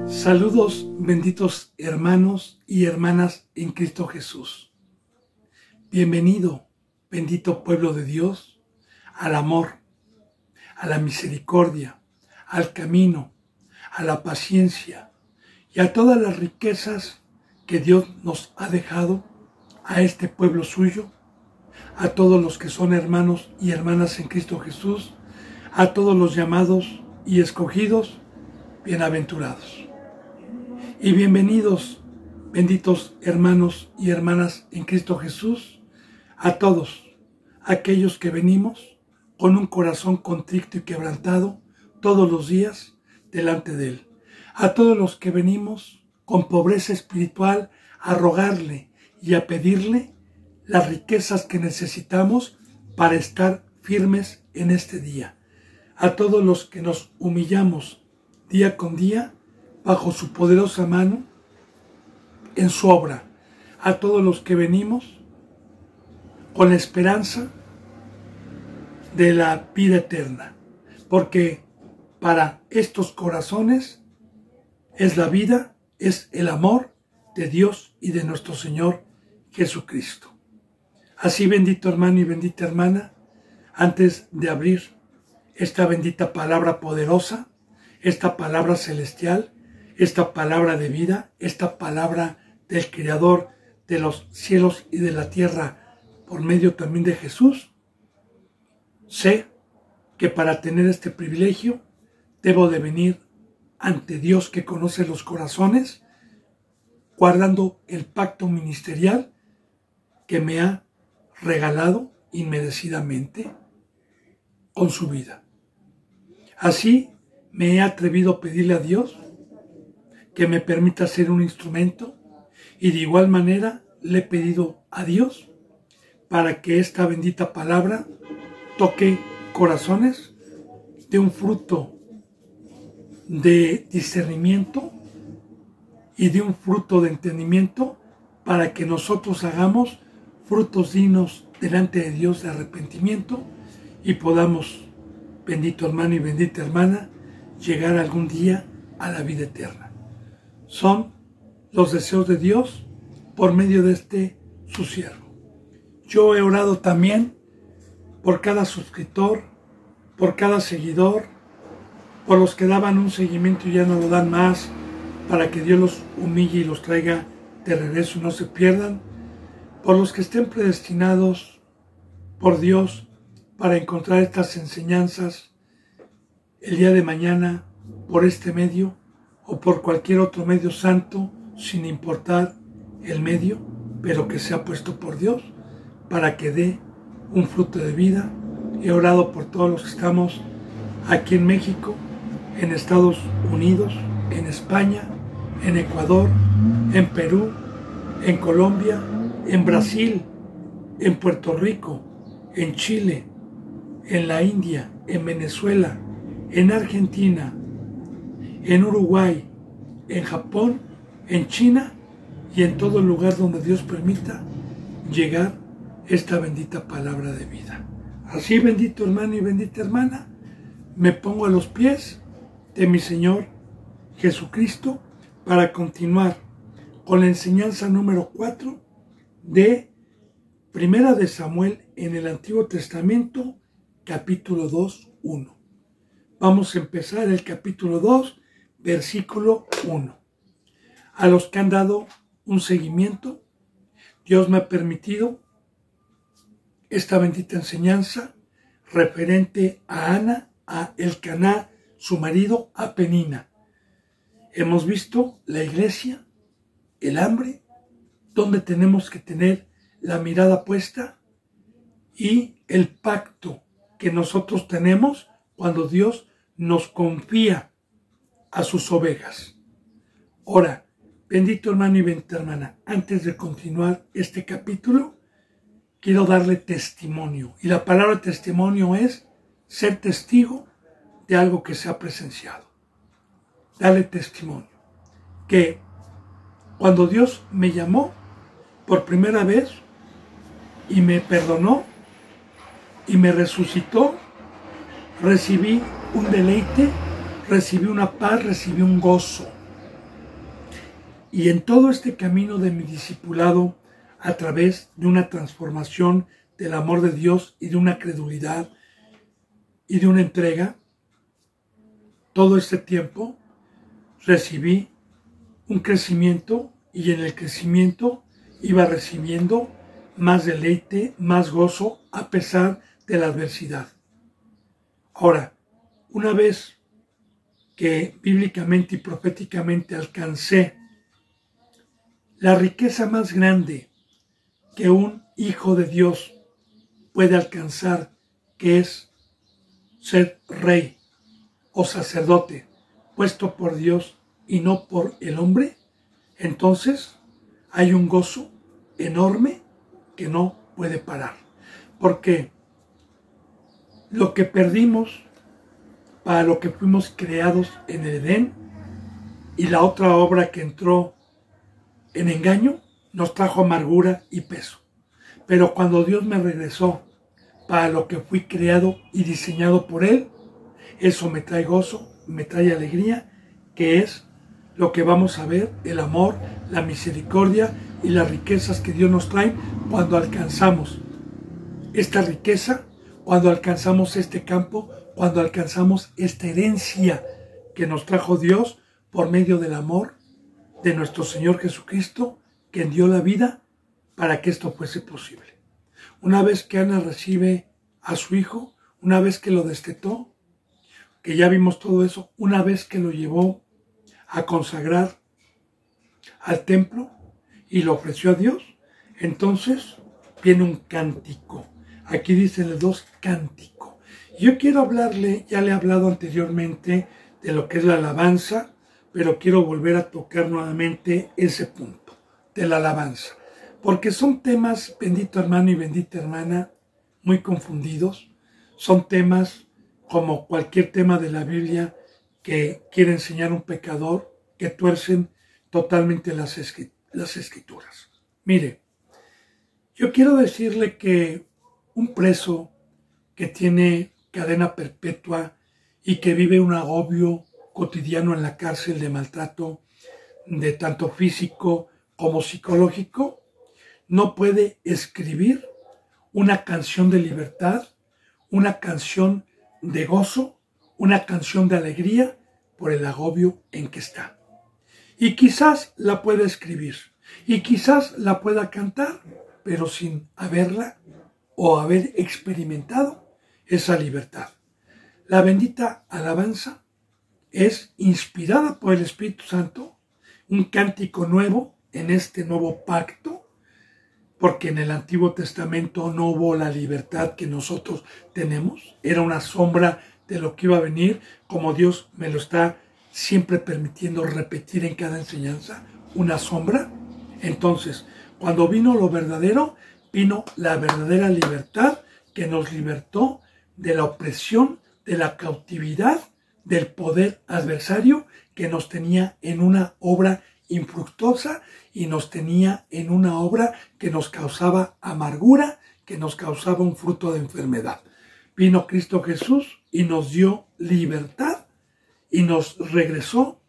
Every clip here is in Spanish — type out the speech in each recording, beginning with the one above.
Saludos, benditos hermanos y hermanas en Cristo Jesús. Bienvenido, bendito pueblo de Dios, al amor, a la misericordia, al camino, a la paciencia y a todas las riquezas que Dios nos ha dejado a este pueblo suyo, a todos los que son hermanos y hermanas en Cristo Jesús, a todos los llamados y escogidos, bienaventurados. Y bienvenidos, benditos hermanos y hermanas en Cristo Jesús, a todos aquellos que venimos con un corazón contrito y quebrantado todos los días delante de Él. A todos los que venimos con pobreza espiritual a rogarle y a pedirle las riquezas que necesitamos para estar firmes en este día. A todos los que nos humillamos día con día bajo su poderosa mano en su obra, a todos los que venimos con la esperanza de la vida eterna, porque para estos corazones es la vida, es el amor de Dios y de nuestro Señor Jesucristo. Así, bendito hermano y bendita hermana, antes de abrir esta bendita palabra poderosa, esta palabra celestial, esta palabra de vida, esta palabra del Creador de los cielos y de la tierra, por medio también de Jesús, sé que para tener este privilegio debo de venir ante Dios que conoce los corazones, guardando el pacto ministerial que me ha regalado inmerecidamente con su vida. Así me he atrevido a pedirle a Dios que me permita ser un instrumento, y de igual manera le he pedido a Dios para que esta bendita palabra toque corazones de un fruto de discernimiento y de un fruto de entendimiento, para que nosotros hagamos frutos dignos delante de Dios de arrepentimiento y podamos, bendito hermano y bendita hermana, llegar algún día a la vida eterna. Son los deseos de Dios por medio de este su siervo. Yo he orado también por cada suscriptor, por cada seguidor, por los que daban un seguimiento y ya no lo dan más, para que Dios los humille y los traiga de regreso y no se pierdan, por los que estén predestinados por Dios para encontrar estas enseñanzas el día de mañana por este medio o por cualquier otro medio santo, sin importar el medio, pero que sea puesto por Dios para que dé un fruto de vida. He orado por todos los que estamos aquí en México, en Estados Unidos, en España, en Ecuador, en Perú, en Colombia, en Brasil, en Puerto Rico, en Chile, en la India, en Venezuela, en Argentina, en Uruguay, en Japón, en China y en todo lugar donde Dios permita llegar esta bendita palabra de vida. Así, bendito hermano y bendita hermana, me pongo a los pies de mi Señor Jesucristo para continuar con la enseñanza número 4 de Primera de Samuel en el Antiguo Testamento, capítulo 2, 1. Vamos a empezar el capítulo 2, versículo 1. A los que han dado un seguimiento, Dios me ha permitido esta bendita enseñanza referente a Ana, a Elcaná, su marido, a Penina. Hemos visto la iglesia, el hambre, donde tenemos que tener la mirada puesta, y el pacto que nosotros tenemos cuando Dios nos confía a sus ovejas. Ahora, bendito hermano y bendita hermana, antes de continuar este capítulo, quiero darle testimonio. Y la palabra testimonio es ser testigo de algo que se ha presenciado. Darle testimonio. Que cuando Dios me llamó por primera vez y me perdonó y me resucitó, recibí un deleite recibí una paz, recibí un gozo. Y en todo este camino de mi discipulado, a través de una transformación del amor de Dios y de una credulidad y de una entrega, todo este tiempo recibí un crecimiento, y en el crecimiento iba recibiendo más deleite, más gozo, a pesar de la adversidad. Ahora, una vez que bíblicamente y proféticamente alcancé la riqueza más grande que un hijo de Dios puede alcanzar, que es ser rey o sacerdote puesto por Dios y no por el hombre, entonces hay un gozo enorme que no puede parar. Porque lo que perdimos para lo que fuimos creados en el Edén, y la otra obra que entró en engaño, nos trajo amargura y peso. Pero cuando Dios me regresó para lo que fui creado y diseñado por Él, eso me trae gozo, me trae alegría, que es lo que vamos a ver, el amor, la misericordia y las riquezas que Dios nos trae cuando alcanzamos esta riqueza, cuando alcanzamos este campo, cuando alcanzamos esta herencia que nos trajo Dios por medio del amor de nuestro Señor Jesucristo, quien dio la vida para que esto fuese posible. Una vez que Ana recibe a su hijo, una vez que lo destetó, que ya vimos todo eso, una vez que lo llevó a consagrar al templo y lo ofreció a Dios, entonces viene un cántico. Aquí dicen los dos, cántico. Yo quiero hablarle, ya le he hablado anteriormente de lo que es la alabanza, pero quiero volver a tocar nuevamente ese punto de la alabanza, porque son temas, bendito hermano y bendita hermana, muy confundidos. Son temas como cualquier tema de la Biblia que quiere enseñar un pecador, que tuercen totalmente las escrituras. Mire, yo quiero decirle que un preso que tiene cadena perpetua y que vive un agobio cotidiano en la cárcel de maltrato, de tanto físico como psicológico, no puede escribir una canción de libertad, una canción de gozo, una canción de alegría por el agobio en que está. Y quizás la pueda escribir, y quizás la pueda cantar, pero sin haberla o haber experimentado esa libertad. La bendita alabanza es inspirada por el Espíritu Santo, un cántico nuevo en este nuevo pacto, porque en el Antiguo Testamento no hubo la libertad que nosotros tenemos, era una sombra de lo que iba a venir, como Dios me lo está siempre permitiendo repetir en cada enseñanza, una sombra. Entonces, cuando vino lo verdadero, vino la verdadera libertad que nos libertó de la opresión, de la cautividad, del poder adversario que nos tenía en una obra infructuosa y nos tenía en una obra que nos causaba amargura, que nos causaba un fruto de enfermedad. Vino Cristo Jesús y nos dio libertad y nos regresó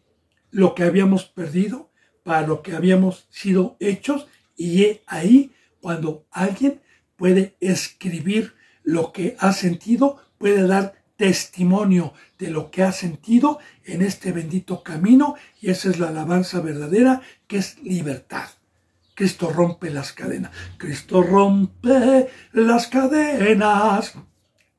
lo que habíamos perdido, para lo que habíamos sido hechos, y ahí cuando alguien puede escribir lo que ha sentido, puede dar testimonio de lo que ha sentido en este bendito camino, y esa es la alabanza verdadera, que es libertad. Cristo rompe las cadenas. Cristo rompe las cadenas.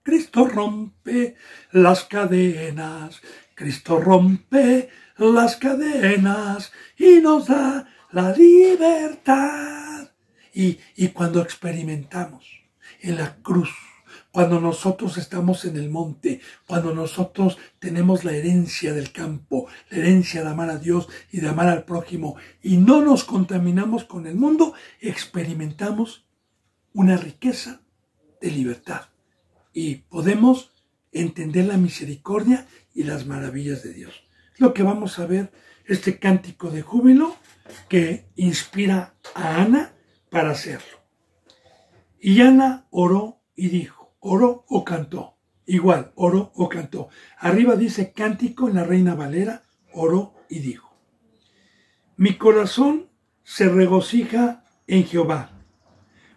Cristo rompe las cadenas. Cristo rompe las cadenas y nos da la libertad. Y cuando experimentamos en la cruz, cuando nosotros estamos en el monte, cuando nosotros tenemos la herencia del campo, la herencia de amar a Dios y de amar al prójimo, y no nos contaminamos con el mundo, experimentamos una riqueza de libertad. Y podemos entender la misericordia y las maravillas de Dios. Lo que vamos a ver, este cántico de júbilo que inspira a Ana para hacerlo. Y Ana oró y dijo, oró o cantó, igual, oró o cantó. Arriba dice cántico en la Reina Valera, oró y dijo: mi corazón se regocija en Jehová,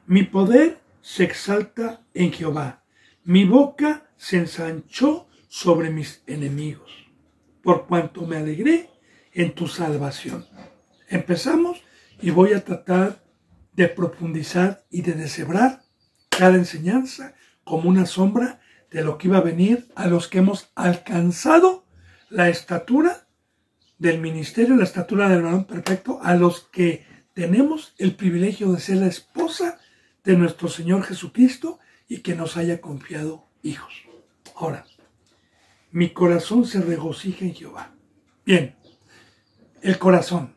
mi poder se exalta en Jehová, mi boca se ensanchó sobre mis enemigos, por cuanto me alegré en tu salvación. Empezamos y voy a tratar de profundizar y de deshebrar cada enseñanza como una sombra de lo que iba a venir a los que hemos alcanzado la estatura del ministerio, la estatura del varón perfecto, a los que tenemos el privilegio de ser la esposa de nuestro Señor Jesucristo y que nos haya confiado hijos. Ahora, mi corazón se regocija en Jehová. Bien, el corazón,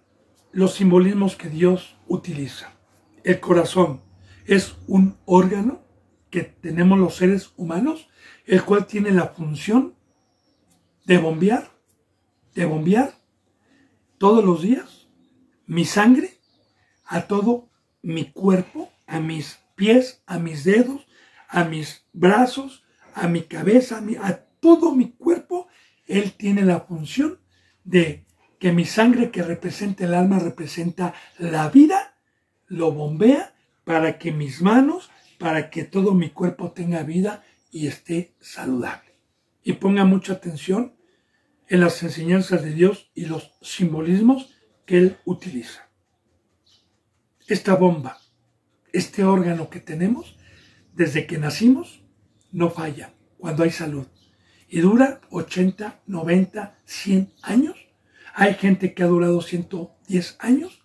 los simbolismos que Dios utiliza. El corazón es un órgano que tenemos los seres humanos, el cual tiene la función de bombear todos los días mi sangre a todo mi cuerpo, a mis pies, a mis dedos, a mis brazos, a mi cabeza, a todo mi cuerpo. Él tiene la función de que mi sangre, que representa el alma, representa la vida, lo bombea para que mis manos, para que todo mi cuerpo tenga vida y esté saludable. Y ponga mucha atención en las enseñanzas de Dios y los simbolismos que Él utiliza. Esta bomba, este órgano que tenemos, desde que nacimos, no falla cuando hay salud. Y dura 80, 90, 100 años. Hay gente que ha durado 110 años.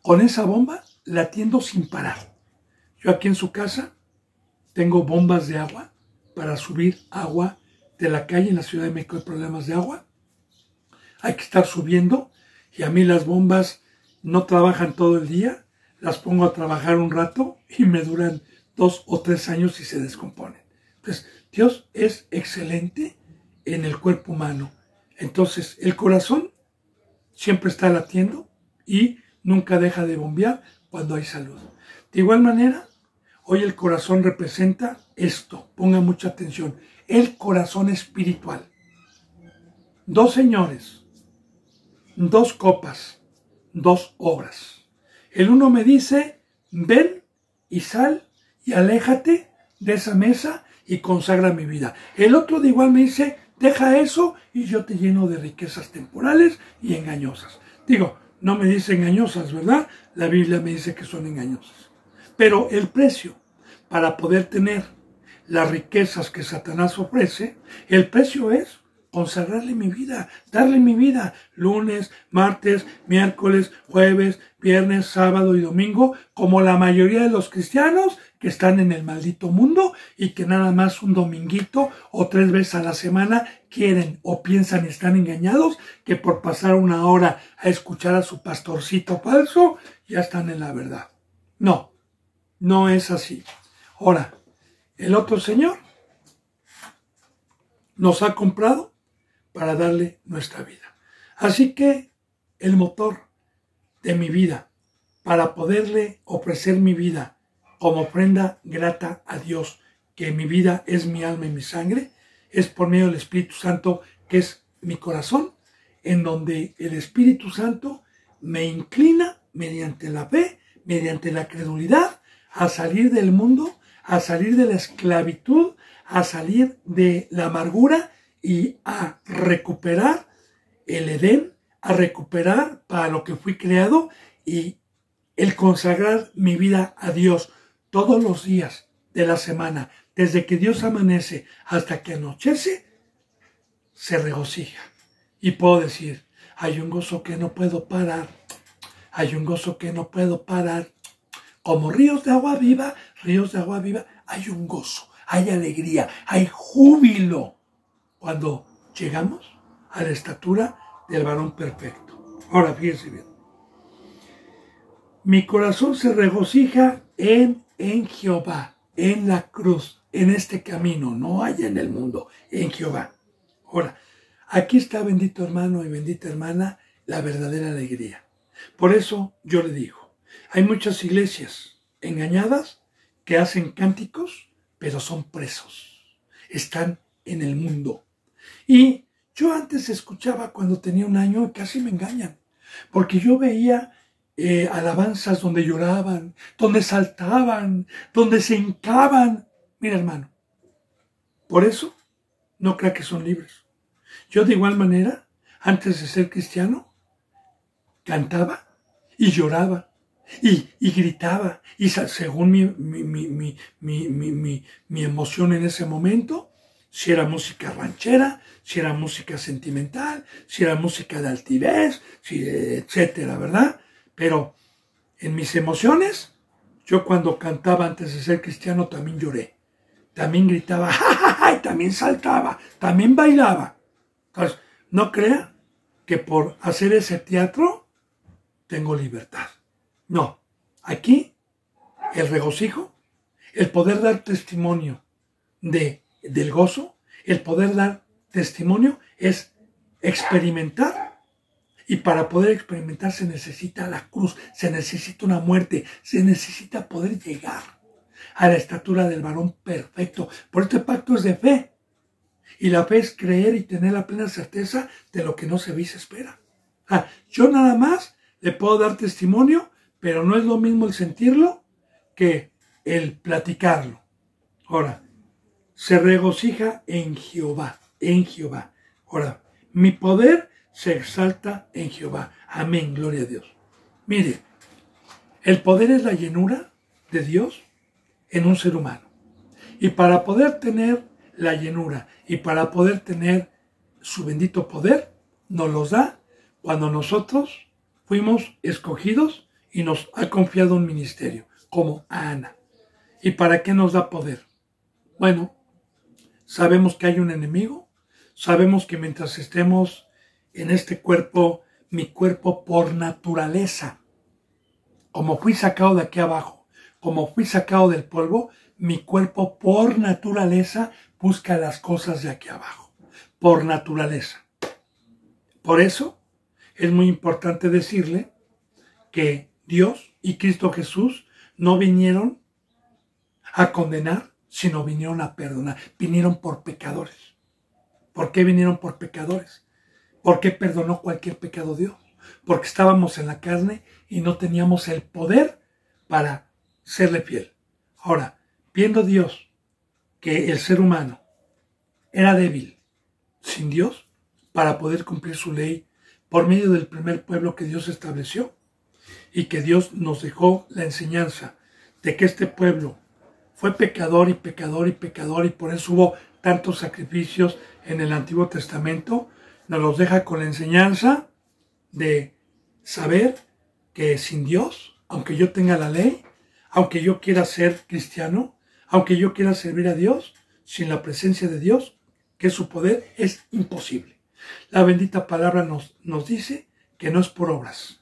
Con esa bomba latiendo sin parar. Yo aquí en su casa tengo bombas de agua para subir agua de la calle. En la Ciudad de México hay problemas de agua. Hay que estar subiendo y a mí las bombas no trabajan todo el día. Las pongo a trabajar un rato y me duran 2 o 3 años y se descomponen. Entonces, Dios es excelente en el cuerpo humano. Entonces, el corazón siempre está latiendo y nunca deja de bombear cuando hay salud. De igual manera, hoy el corazón representa esto. Ponga mucha atención. El corazón espiritual. 2 señores, 2 copas, 2 obras. El uno me dice: ven y sal y aléjate de esa mesa y consagra mi vida. El otro de igual me dice: deja eso y yo te lleno de riquezas temporales y engañosas. Digo, no me dice engañosas, ¿verdad? La Biblia me dice que son engañosas. Pero el precio para poder tener las riquezas que Satanás ofrece, el precio es consagrarle mi vida, darle mi vida, lunes, martes, miércoles, jueves, viernes, sábado y domingo, como la mayoría de los cristianos que están en el maldito mundo y que nada más un dominguito o 3 veces a la semana quieren o piensan y están engañados que por pasar 1 hora a escuchar a su pastorcito falso ya están en la verdad. No, no es así. Ahora, el otro señor nos ha comprado para darle nuestra vida. Así que el motor de mi vida, para poderle ofrecer mi vida como ofrenda grata a Dios, que mi vida es mi alma y mi sangre, es por medio del Espíritu Santo, que es mi corazón, en donde el Espíritu Santo me inclina mediante la fe, mediante la credulidad, a salir del mundo, a salir de la esclavitud, a salir de la amargura y a recuperar el Edén, a recuperar para lo que fui creado y el consagrar mi vida a Dios todos los días de la semana, desde que Dios amanece hasta que anochece, se regocija. Y puedo decir: hay un gozo que no puedo parar, hay un gozo que no puedo parar. Como ríos de agua viva, hay un gozo, hay alegría, hay júbilo cuando llegamos a la estatura del varón perfecto. Ahora fíjense bien. Mi corazón se regocija en Jehová, en la cruz, en este camino, no hay en el mundo, en Jehová. Ahora, aquí está, bendito hermano y bendita hermana, la verdadera alegría. Por eso yo le digo, hay muchas iglesias engañadas que hacen cánticos, pero son presos. están en el mundo. Y yo antes escuchaba cuando tenía 1 año, y casi me engañan, porque yo veía alabanzas donde lloraban, donde saltaban, donde se hincaban. Mira, hermano, por eso no crea que son libres. Yo de igual manera, antes de ser cristiano, cantaba y lloraba y gritaba, y según mi emoción en ese momento, si era música ranchera, si era música sentimental, si era música de altivez, etcétera, ¿verdad? Pero en mis emociones, yo cuando cantaba antes de ser cristiano también lloré, también gritaba, ¡ja, ja, ja! Y también saltaba, también bailaba. Entonces, no crea que por hacer ese teatro tengo libertad. No, aquí el regocijo, el poder dar testimonio del gozo, el poder dar testimonio es experimentar, y para poder experimentar se necesita la cruz, se necesita una muerte, se necesita poder llegar a la estatura del varón perfecto. Por este pacto es de fe, y la fe es creer y tener la plena certeza de lo que no se ve y se espera. Yo nada más le puedo dar testimonio, pero no es lo mismo el sentirlo que el platicarlo. Ahora, se regocija en Jehová, en Jehová. Ahora, mi poder se exalta en Jehová. Amén, gloria a Dios. Mire, el poder es la llenura de Dios en un ser humano. Y para poder tener la llenura y para poder tener su bendito poder, nos los da cuando nosotros fuimos escogidos y nos ha confiado un ministerio, como a Ana. ¿Y para qué nos da poder? Bueno, sabemos que hay un enemigo, sabemos que mientras estemos en este cuerpo, mi cuerpo por naturaleza, como fui sacado de aquí abajo, como fui sacado del polvo, mi cuerpo por naturaleza busca las cosas de aquí abajo, por naturaleza. Por eso es muy importante decirle que Dios y Cristo Jesús no vinieron a condenar, sino vinieron a perdonar. Vinieron por pecadores. ¿Por qué vinieron por pecadores? ¿Por qué perdonó cualquier pecado Dios? Porque estábamos en la carne y no teníamos el poder para serle fiel. Ahora, viendo Dios que el ser humano era débil sin Dios para poder cumplir su ley por medio del primer pueblo que Dios estableció, y que Dios nos dejó la enseñanza de que este pueblo fue pecador y pecador y pecador, y por eso hubo tantos sacrificios en el Antiguo Testamento, nos los deja con la enseñanza de saber que sin Dios, aunque yo tenga la ley, aunque yo quiera ser cristiano, aunque yo quiera servir a Dios, sin la presencia de Dios, que es su poder, es imposible. La bendita palabra nos dice que no es por obras,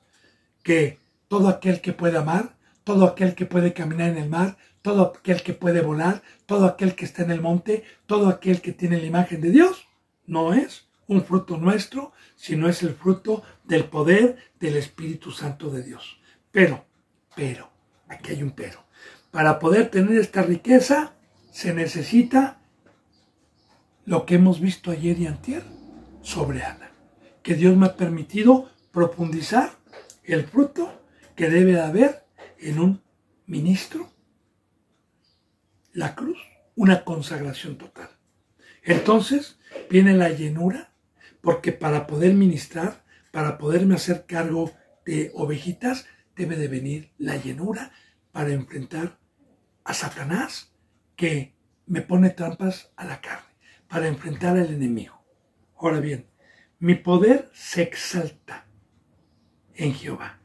que todo aquel que puede amar, todo aquel que puede caminar en el mar, todo aquel que puede volar, todo aquel que está en el monte, todo aquel que tiene la imagen de Dios, no es un fruto nuestro, sino es el fruto del poder del Espíritu Santo de Dios. Pero, aquí hay un pero. Para poder tener esta riqueza, se necesita lo que hemos visto ayer y antier sobre Ana, que Dios me ha permitido profundizar el fruto que debe de haber en un ministro, la cruz, una consagración total. Entonces viene la llenura, porque para poder ministrar, para poderme hacer cargo de ovejitas, debe de venir la llenura para enfrentar a Satanás, que me pone trampas a la carne, para enfrentar al enemigo. Ahora bien, mi poder se exalta en Jehová.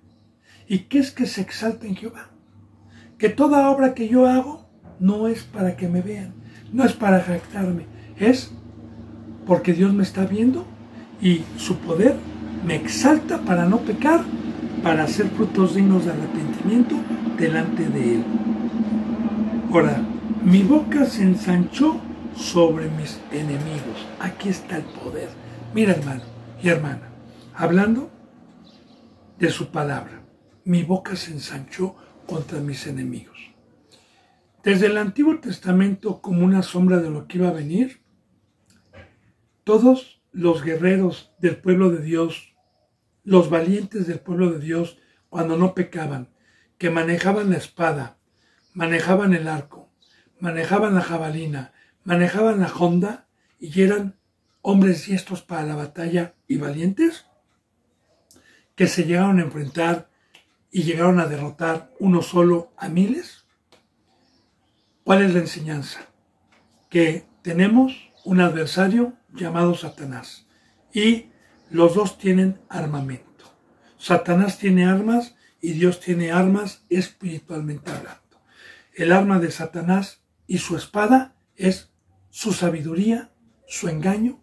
¿Y qué es que se exalta en Jehová? Que toda obra que yo hago no es para que me vean, no es para jactarme, es porque Dios me está viendo y su poder me exalta para no pecar, para hacer frutos dignos de arrepentimiento delante de Él. Ahora, mi boca se ensanchó sobre mis enemigos. Aquí está el poder. Mira, hermano y hermana, hablando de su palabra, mi boca se ensanchó contra mis enemigos. Desde el Antiguo Testamento, como una sombra de lo que iba a venir, todos los guerreros del pueblo de Dios, los valientes del pueblo de Dios, cuando no pecaban, que manejaban la espada, manejaban el arco, manejaban la jabalina, manejaban la honda y eran hombres diestros para la batalla y valientes, que se llegaron a enfrentar y llegaron a derrotar uno solo a miles. ¿Cuál es la enseñanza? Que tenemos un adversario llamado Satanás y los dos tienen armamento. Satanás tiene armas y Dios tiene armas espiritualmente hablando. El arma de Satanás y su espada es su sabiduría, su engaño,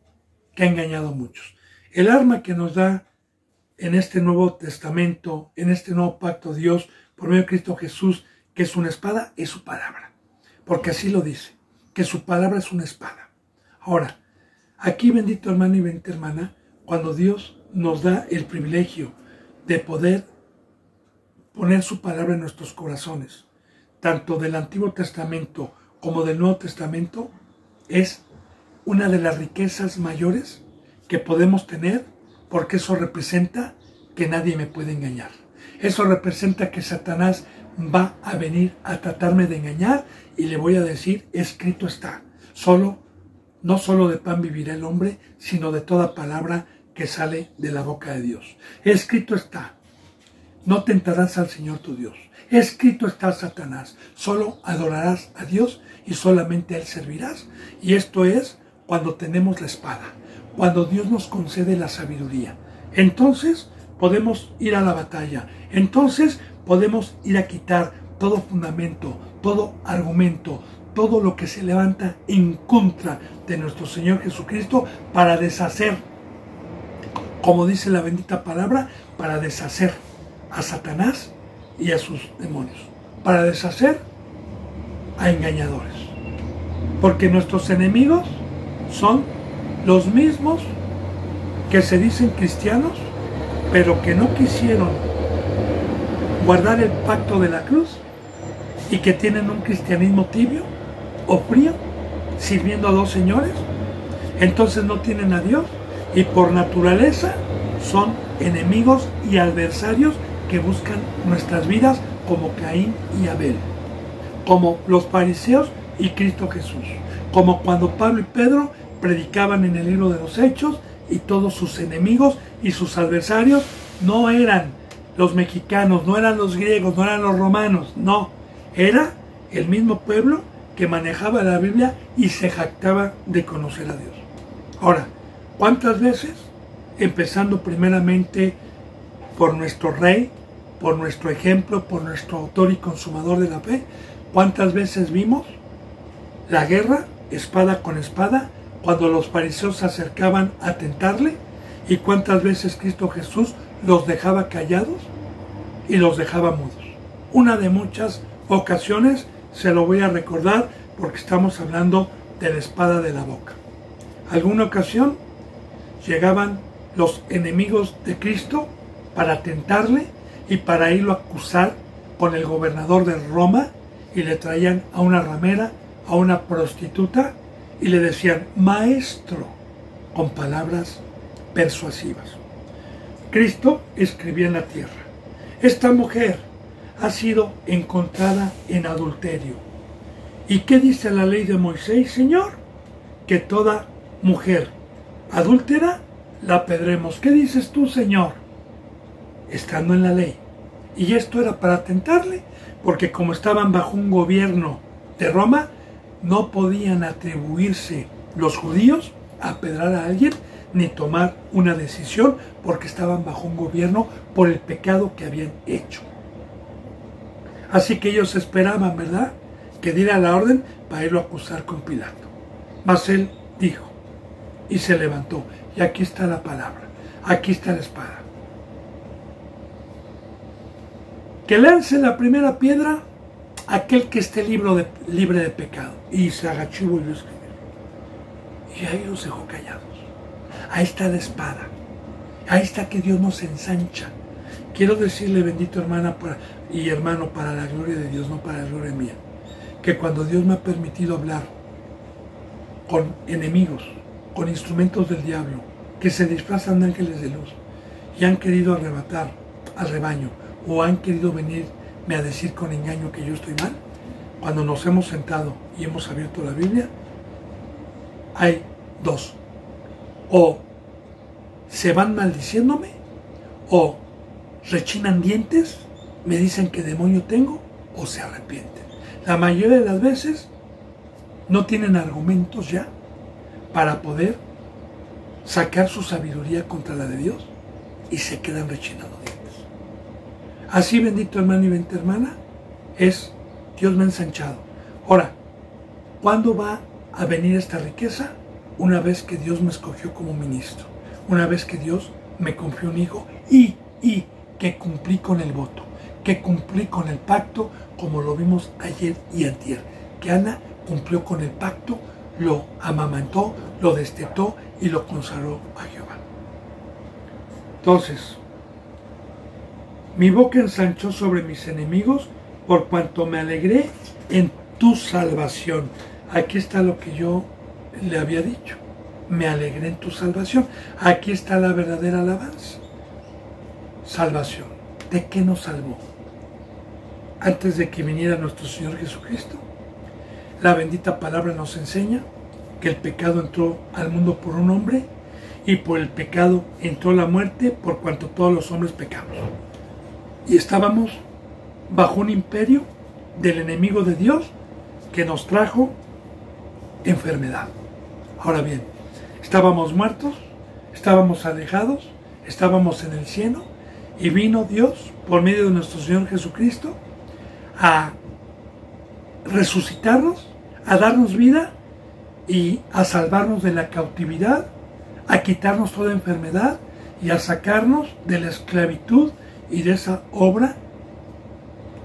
que ha engañado a muchos. El arma que nos da en este Nuevo Testamento, en este nuevo pacto Dios, por medio de Cristo Jesús, que es una espada, es su palabra. Porque así lo dice, que su palabra es una espada. Ahora, aquí, bendito hermano y bendita hermana, cuando Dios nos da el privilegio de poder poner su palabra en nuestros corazones, tanto del Antiguo Testamento como del Nuevo Testamento, es una de las riquezas mayores que podemos tener, porque eso representa que nadie me puede engañar. Eso representa que Satanás va a venir a tratarme de engañar y le voy a decir, escrito está, no solo de pan vivirá el hombre, sino de toda palabra que sale de la boca de Dios. Escrito está, no tentarás al Señor tu Dios. Escrito está, Satanás, solo adorarás a Dios y solamente a Él servirás. Y esto es cuando tenemos la espada, cuando Dios nos concede la sabiduría. Entonces podemos ir a la batalla, entonces podemos ir a quitar todo fundamento, todo argumento, todo lo que se levanta en contra de nuestro Señor Jesucristo para deshacer, como dice la bendita palabra, para deshacer a Satanás y a sus demonios, para deshacer a engañadores. Porque nuestros enemigos son los mismos que se dicen cristianos, pero que no quisieron guardar el pacto de la cruz y que tienen un cristianismo tibio o frío, sirviendo a dos señores. Entonces no tienen a Dios y por naturaleza son enemigos y adversarios que buscan nuestras vidas, como Caín y Abel, como los fariseos y Cristo Jesús, como cuando Pablo y Pedro predicaban en el libro de los Hechos y todos sus enemigos y sus adversarios no eran los mexicanos, no eran los griegos, no eran los romanos, no, era el mismo pueblo que manejaba la Biblia y se jactaba de conocer a Dios. Ahora, ¿cuántas veces, empezando primeramente por nuestro Rey, por nuestro ejemplo, por nuestro autor y consumador de la fe, cuántas veces vimos la guerra, espada con espada, cuando los fariseos se acercaban a tentarle, y cuántas veces Cristo Jesús los dejaba callados y los dejaba mudos? Una de muchas ocasiones, se lo voy a recordar porque estamos hablando de la espada de la boca. Alguna ocasión llegaban los enemigos de Cristo para tentarle y para irlo a acusar con el gobernador de Roma, y le traían a una ramera, a una prostituta, y le decían, maestro, con palabras persuasivas. Cristo escribía en la tierra, esta mujer ha sido encontrada en adulterio. ¿Y qué dice la ley de Moisés, Señor? Que toda mujer adúltera la apedremos. ¿Qué dices tú, Señor? Estando en la ley. Y esto era para tentarle, porque como estaban bajo un gobierno de Roma, no podían atribuirse los judíos a apedrar a alguien ni tomar una decisión, porque estaban bajo un gobierno por el pecado que habían hecho. Así que ellos esperaban, ¿verdad?, que diera la orden para irlo a acusar con Pilato. Mas él dijo, y se levantó, y aquí está la palabra, aquí está la espada. Que lance la primera piedra aquel que esté libre de pecado. Y se agachó y volvió a escribir. Y ahí los dejó callados. Ahí está la espada. Ahí está que Dios nos ensancha. Quiero decirle, bendito hermana y hermano, para la gloria de Dios, no para la gloria mía, que cuando Dios me ha permitido hablar con enemigos, con instrumentos del diablo, que se disfrazan de ángeles de luz y han querido arrebatar al rebaño o han querido venirme a decir con engaño que yo estoy mal, cuando nos hemos sentado y hemos abierto la Biblia, hay dos: o se van maldiciéndome, o rechinan dientes, me dicen qué demonio tengo, o se arrepienten. La mayoría de las veces no tienen argumentos ya para poder sacar su sabiduría contra la de Dios y se quedan rechinando dientes. Así, bendito hermano y bendita hermana, es Dios me ha ensanchado. Ahora, ¿cuándo va a venir esta riqueza? Una vez que Dios me escogió como ministro, una vez que Dios me confió un hijo y que cumplí con el voto, que cumplí con el pacto, como lo vimos ayer y antier, que Ana cumplió con el pacto, lo amamantó, lo destetó y lo consagró a Jehová. Entonces, mi boca ensanchó sobre mis enemigos por cuanto me alegré en tu salvación. Aquí está lo que yo le había dicho. Me alegré en tu salvación. Aquí está la verdadera alabanza. Salvación. ¿De qué nos salvó? Antes de que viniera nuestro Señor Jesucristo, la bendita palabra nos enseña que el pecado entró al mundo por un hombre y por el pecado entró la muerte por cuanto todos los hombres pecamos. Y estábamos bajo un imperio del enemigo de Dios que nos trajo enfermedad. Ahora bien, estábamos muertos, estábamos alejados, estábamos en el cielo y vino Dios por medio de nuestro Señor Jesucristo a resucitarnos, a darnos vida y a salvarnos de la cautividad, a quitarnos toda enfermedad y a sacarnos de la esclavitud y de esa obra,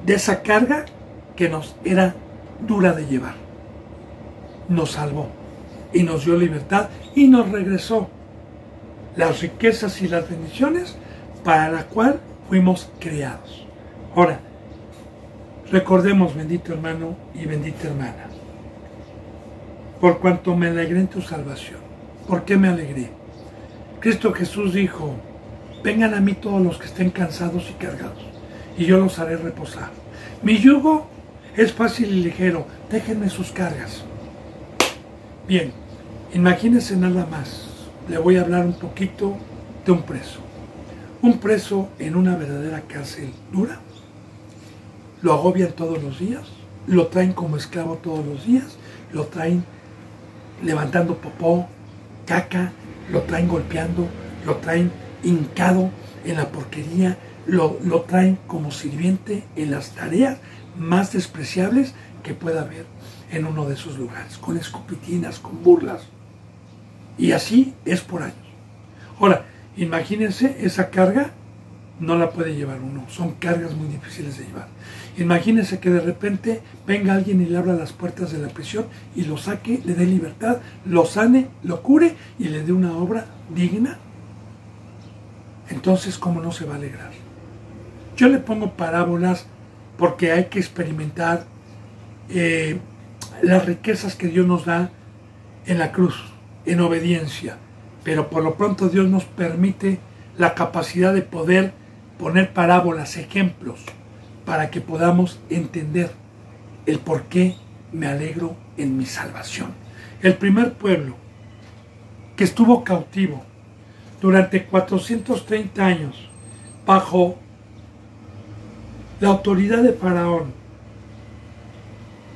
de esa carga que nos era dura de llevar. Nos salvó y nos dio libertad y nos regresó las riquezas y las bendiciones para la cual fuimos creados. Ahora, recordemos, bendito hermano y bendita hermana, por cuanto me alegré en tu salvación. ¿Por qué me alegré? Cristo Jesús dijo: vengan a mí todos los que estén cansados y cargados, y yo los haré reposar. Mi yugo es fácil y ligero, déjenme sus cargas. Bien, imagínense nada más, le voy a hablar un poquito de un preso. Un preso en una verdadera cárcel dura, lo agobian todos los días, lo traen como esclavo todos los días, lo traen levantando popó, caca, lo traen golpeando, lo traen hincado en la porquería, lo traen como sirviente en las tareas más despreciables que pueda haber en uno de esos lugares, con escupitinas, con burlas. Y así es por años. Ahora, imagínense, esa carga no la puede llevar uno, son cargas muy difíciles de llevar. Imagínense que de repente venga alguien y le abra las puertas de la prisión y lo saque, le dé libertad, lo sane, lo cure y le dé una obra digna. Entonces, ¿cómo no se va a alegrar? Yo le pongo parábolas porque hay que experimentar las riquezas que Dios nos da en la cruz, en obediencia. Pero por lo pronto Dios nos permite la capacidad de poder poner parábolas, ejemplos, para que podamos entender el por qué me alegro en mi salvación. El primer pueblo que estuvo cautivo durante 430 años bajo la autoridad de Faraón,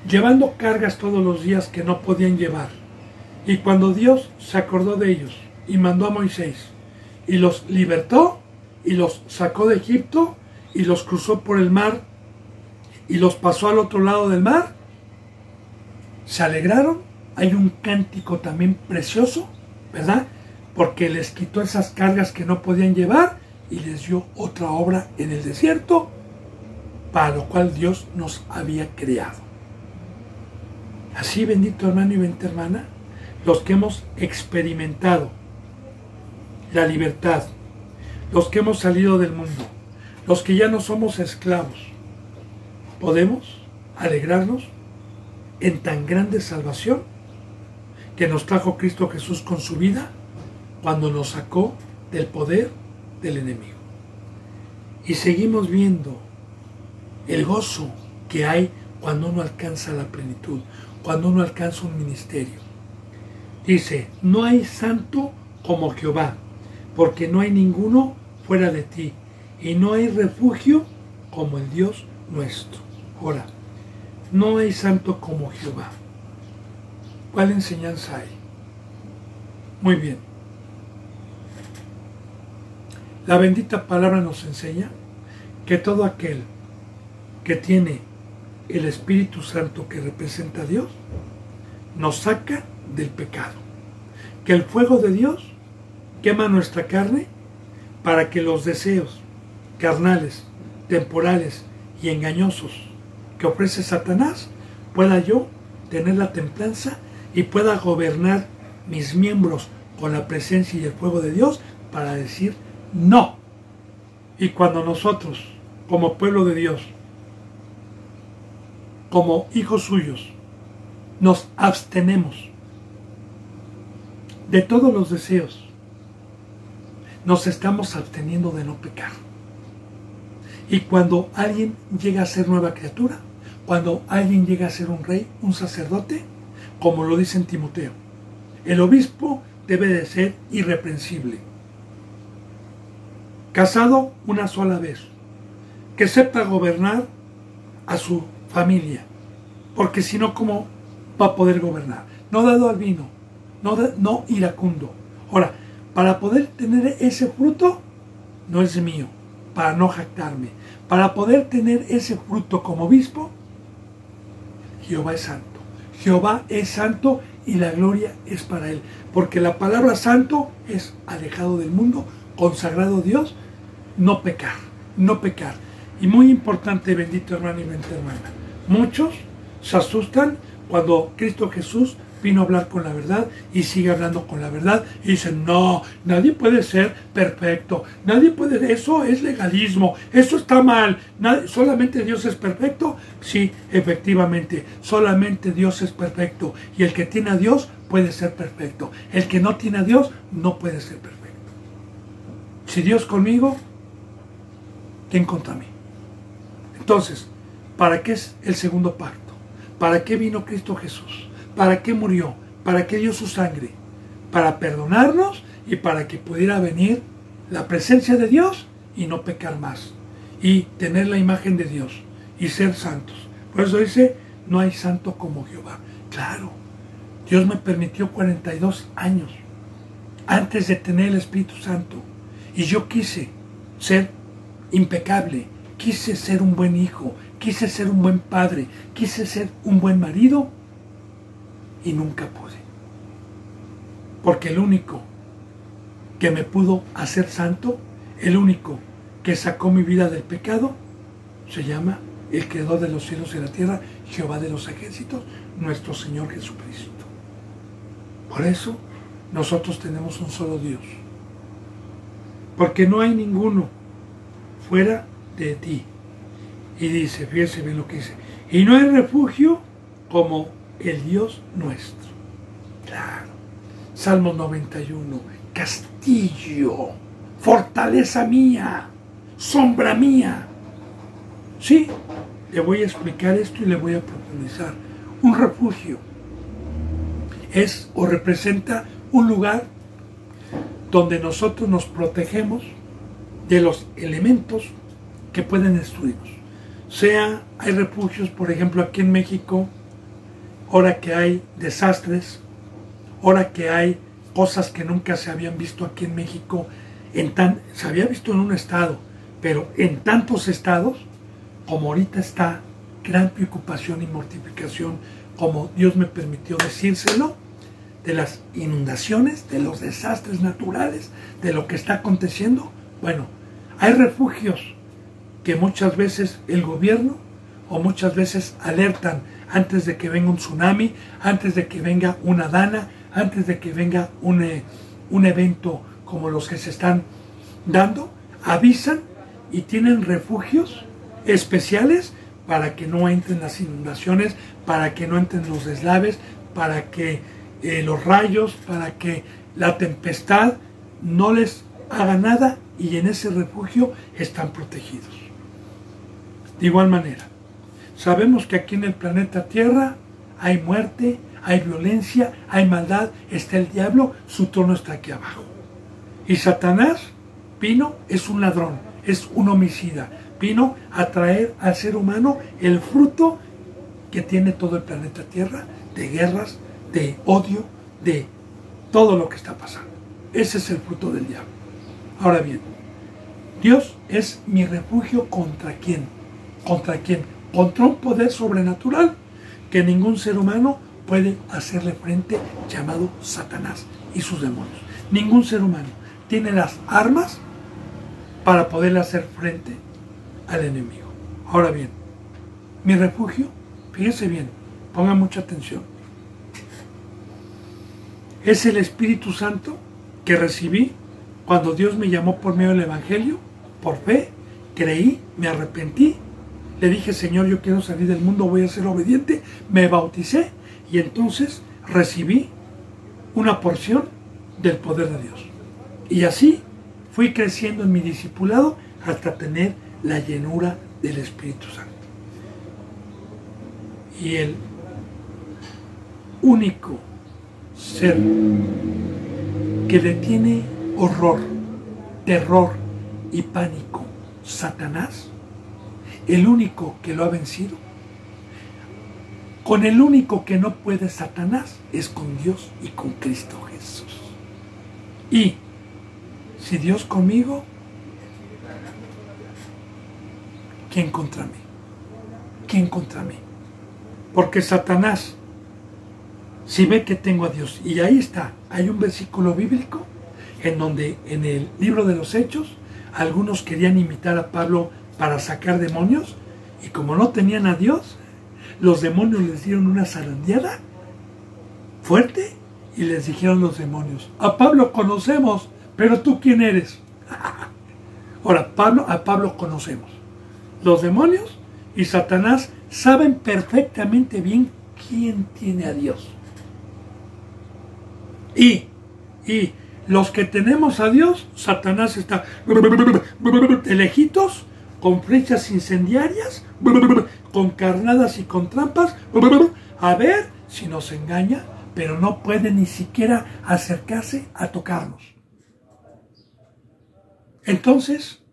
llevando cargas todos los días que no podían llevar. Y cuando Dios se acordó de ellos y mandó a Moisés y los libertó y los sacó de Egipto y los cruzó por el mar y los pasó al otro lado del mar, se alegraron. Hay un cántico también precioso, ¿verdad? Porque les quitó esas cargas que no podían llevar y les dio otra obra en el desierto, para lo cual Dios nos había creado. Así, bendito hermano y bendita hermana, los que hemos experimentado la libertad, los que hemos salido del mundo, los que ya no somos esclavos, podemos alegrarnos en tan grande salvación que nos trajo Cristo Jesús con su vida cuando nos sacó del poder del enemigo. Y seguimos viendo el gozo que hay cuando uno alcanza la plenitud, cuando uno alcanza un ministerio. Dice, no hay santo como Jehová, porque no hay ninguno fuera de ti, y no hay refugio como el Dios nuestro. Ahora, no hay santo como Jehová. ¿Cuál enseñanza hay? Muy bien. La bendita palabra nos enseña que todo aquel que tiene el Espíritu Santo que representa a Dios, nos saca del pecado. Que el fuego de Dios quema nuestra carne para que los deseos carnales, temporales y engañosos que ofrece Satanás pueda yo tener la templanza y pueda gobernar mis miembros con la presencia y el fuego de Dios para decir no. Y cuando nosotros, como pueblo de Dios, como hijos suyos, nos abstenemos de todos los deseos, nos estamos absteniendo de no pecar. Y cuando alguien llega a ser nueva criatura, cuando alguien llega a ser un rey, un sacerdote, como lo dice en Timoteo, el obispo debe de ser irreprensible, casado una sola vez, que sepa gobernar a su familia, porque si no, ¿cómo va a poder gobernar? No dado al vino, no iracundo. Ahora, para poder tener ese fruto, no es mío, para no jactarme. Para poder tener ese fruto como obispo, Jehová es santo. Jehová es santo y la gloria es para él. Porque la palabra santo es alejado del mundo, consagrado a Dios, no pecar, no pecar. Y muy importante, bendito hermano y bendita hermana, muchos se asustan cuando Cristo Jesús vino a hablar con la verdad y sigue hablando con la verdad y dicen, no, nadie puede ser perfecto, nadie puede, eso es legalismo, eso está mal, solamente Dios es perfecto. Sí, efectivamente, solamente Dios es perfecto y el que tiene a Dios puede ser perfecto, el que no tiene a Dios no puede ser perfecto. Si Dios conmigo, ¿quién contra mí? Entonces, ¿para qué es el segundo pacto? ¿Para qué vino Cristo Jesús? ¿Para qué murió? ¿Para qué dio su sangre? Para perdonarnos y para que pudiera venir la presencia de Dios y no pecar más. Y tener la imagen de Dios y ser santos. Por eso dice, no hay santo como Jehová. Claro, Dios me permitió 42 años antes de tener el Espíritu Santo. Y yo quise ser impecable, quise ser un buen hijo, quise ser un buen padre, quise ser un buen marido y nunca pude. Porque el único que me pudo hacer santo, el único que sacó mi vida del pecado, se llama el Creador de los cielos y la tierra, Jehová de los ejércitos, nuestro Señor Jesucristo. Por eso nosotros tenemos un solo Dios. Porque no hay ninguno fuera de ti. Y dice, fíjense bien lo que dice, y no hay refugio como el Dios nuestro. Claro. Salmo 91, castillo, fortaleza mía, sombra mía. Sí, le voy a explicar esto y le voy a profundizar. Un refugio es o representa un lugar donde nosotros nos protegemos de los elementos que pueden destruirnos. Hay refugios, por ejemplo, aquí en México, ahora que hay desastres, ahora que hay cosas que nunca se habían visto aquí en México, se había visto en un estado, pero en tantos estados, como ahorita está gran preocupación y mortificación, como Dios me permitió decírselo, de las inundaciones, de los desastres naturales, de lo que está aconteciendo. Bueno, hay refugios que muchas veces el gobierno o muchas veces alertan antes de que venga un tsunami, antes de que venga una dana, antes de que venga un evento como los que se están dando, avisan y tienen refugios especiales para que no entren las inundaciones, para que no entren los deslaves, para que los rayos, para que la tempestad no les haga nada, y en ese refugio están protegidos. De igual manera, sabemos que aquí en el planeta Tierra hay muerte, hay violencia, hay maldad, está el diablo, su trono está aquí abajo. Y Satanás vino, es un ladrón, es un homicida, vino a traer al ser humano el fruto que tiene todo el planeta Tierra, de guerras, de odio, de todo lo que está pasando. Ese es el fruto del diablo. Ahora bien, Dios es mi refugio ¿contra quién? ¿Contra quién? Contra un poder sobrenatural que ningún ser humano puede hacerle frente, llamado Satanás y sus demonios. Ningún ser humano tiene las armas para poderle hacer frente al enemigo. Ahora bien, mi refugio, fíjense bien, pongan mucha atención, es el Espíritu Santo que recibí cuando Dios me llamó por medio del Evangelio, por fe, creí, me arrepentí, le dije, Señor, yo quiero salir del mundo, voy a ser obediente, me bauticé y entonces recibí una porción del poder de Dios. Y así fui creciendo en mi discipulado hasta tener la llenura del Espíritu Santo. Y el único ser que le tiene horror, terror y pánico, Satanás, el único que lo ha vencido, con el único que no puede Satanás, es con Dios y con Cristo Jesús. Y si Dios conmigo, ¿quién contra mí? ¿Quién contra mí? Porque Satanás, si ve que tengo a Dios, y ahí está, hay un versículo bíblico en donde en el libro de los Hechos, algunos querían imitar a Pablo para sacar demonios, y como no tenían a Dios, los demonios les dieron una zarandeada fuerte, y les dijeron los demonios, a Pablo conocemos, pero ¿tú quién eres? Ahora, a Pablo conocemos. Los demonios y Satanás saben perfectamente bien quién tiene a Dios. Y los que tenemos a Dios, Satanás está de lejitos, con flechas incendiarias, con carnadas y con trampas, a ver si nos engaña, pero no puede ni siquiera acercarse a tocarnos. Entonces,